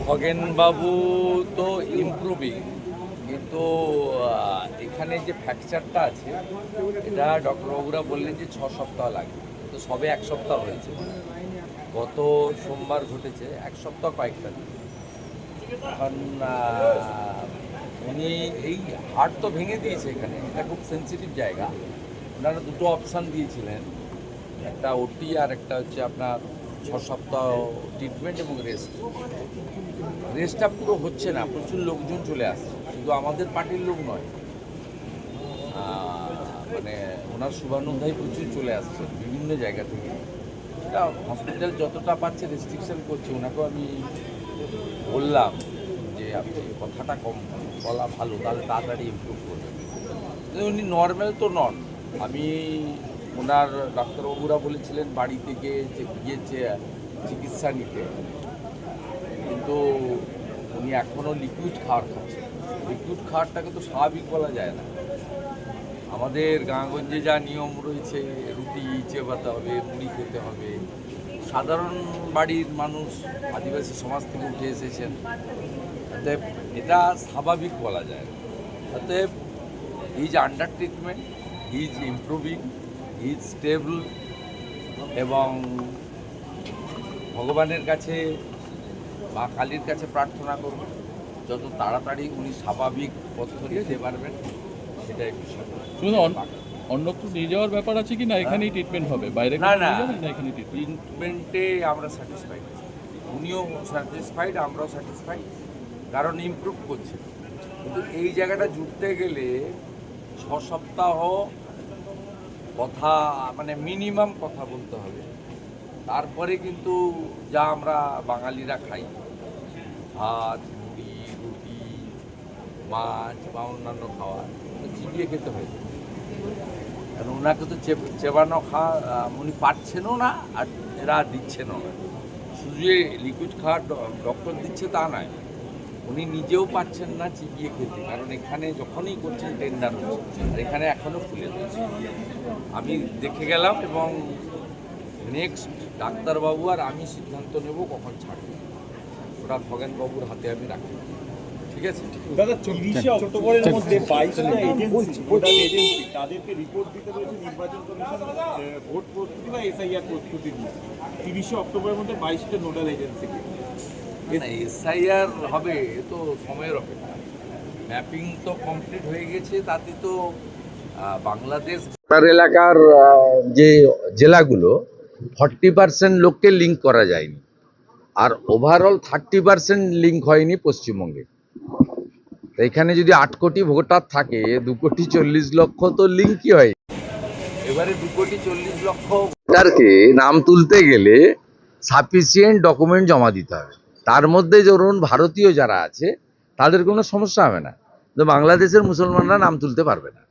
খগেনবাবু তো ইমপ্রুভিং, কিন্তু এখানে যে ফ্র্যাকচারটা আছে এটা ডক্টরবাবুরা বললেন যে 6 সপ্তাহ লাগবে, তো সবে 1 সপ্তাহ হয়েছে। গত সোমবার ঘটেছে, 1 সপ্তাহ কয়েকটা দিন। এখন উনি এই হাড় তো ভেঙে দিয়েছে, এখানে এটা খুব সেন্সিটিভ জায়গা। ওনারা দুটো অপশান দিয়েছিলেন, একটা ওটি আর একটা হচ্ছে আপনার 6 সপ্তাহ ট্রিটমেন্ট এবং রেস্টটা পুরো হচ্ছে না, প্রচুর লোকজন চলে আসছে, শুধু আমাদের পার্টির লোক নয়, মানে ওনার শুভানুধ্যায়ী প্রচুর চলে আসছে বিভিন্ন জায়গা থেকে। এটা হসপিটাল যতটা পাচ্ছে রেস্ট্রিকশন করছে। ওনাকেও আমি বললাম যে আপনি কথাটা কম বলা ভালো, তাহলে তাড়াতাড়ি ইমপ্রুভ করবেন। উনি নর্মাল তো নন। আমি ওনার ডাক্তারবাবুরা বলেছিলেন বাড়ি থেকে গিয়ে চিকিৎসা নিতে, কিন্তু উনি এখনও লিকুইড খাবার খাচ্ছেন। লিকুইড খাবারটাকে তো স্বাভাবিক বলা যায় না। আমাদের গাঁগঞ্জে যা নিয়ম রয়েছে, রুটি চেবাতে হবে, মুড়ি খেতে হবে, সাধারণ বাড়ির মানুষ আদিবাসী সমাজ থেকে উঠে এসেছেন, অতএব এটা স্বাভাবিক বলা যায় না। অতএব is under treatment, is improving, is stable, এবং ভগবানের কাছে মা কালীর কাছে প্রার্থনা করব যত তাড়াতাড়ি উনি স্বাভাবিক পথ নিতে পারবেন, সেটাই বিষয়। অন্যত্র নিয়ে যাওয়ার ব্যাপার আছে কি না এখানেই ট্রিটমেন্ট হবে, বাইরে না না, এখানে ট্রিটমেন্টে আমরা স্যাটিসফাইড, উনিও স্যাটিসফাইড, আমরাও স্যাটিসফাইড, কারণ ইমপ্রুভ করছে। কিন্তু এই জায়গাটা জুড়তে গেলে 6 সপ্তাহ কথা, মানে মিনিমাম কথা বলতে হবে। তারপরে কিন্তু যা আমরা বাঙালিরা খাই, ভাত, মুড়ি, রুটি, মাছ বা অন্যান্য খাবার চিবিয়ে খেতে হয়। কারণ ওনাকে তো চেবানো উনি পারছেনও না, আর এরা দিচ্ছেনও না। শুধু যে লিকুইড খাওয়ার ডক্টর দিচ্ছে তা নয়, উনি নিজেও পাচ্ছেন না চিবিয়ে খেতে, কারণ এখানে যখনই করছেন টেন্ডার হচ্ছে, আর এখানে এখনও ফুলে দিচ্ছে। আমি দেখে গেলাম, এবং নেক্সট ডাক্তারবাবু আর আমি সিদ্ধান্ত নেব কখন ছাড়ব। ওটা খগেনবাবুর হাতে আমি রাখি, ঠিক আছে? দাদা, 30 অক্টোবরের মধ্যে 22টা এজেন্সি তাদেরকে রিপোর্ট দিতে বলেছে নির্বাচন কমিশন, ভোট প্রস্তুতি বা এসআইআর প্রস্তুতি নিয়ে। 30 অক্টোবরের মধ্যে 22টা নোডাল এজেন্সিকে এসআইআর হবে, এ তো সময়ের অপেক্ষা। ম্যাপিং তো কমপ্লিট হয়ে গেছে, তাতে তো বাংলাদেশ এলাকার যে জেলাগুলো 40% লোককে লিঙ্ক করা যায়নি, আর ওভারঅল 30% লিঙ্ক হয়নি পশ্চিমবঙ্গে। এখানে যদি 8 কোটি ভোটার থাকে, 2,40,00,000 তো লিঙ্কই হয়। এবারে 2,40,00,000 ভোটারকে নাম তুলতে গেলে সাফিসিয়েন্ট ডকুমেন্ট জমা দিতে হবে। তার মধ্যে ধরুন ভারতীয় যারা আছে তাদের কোনো সমস্যা হবে না, তো বাংলাদেশের মুসলমানরা নাম তুলতে পারবে না।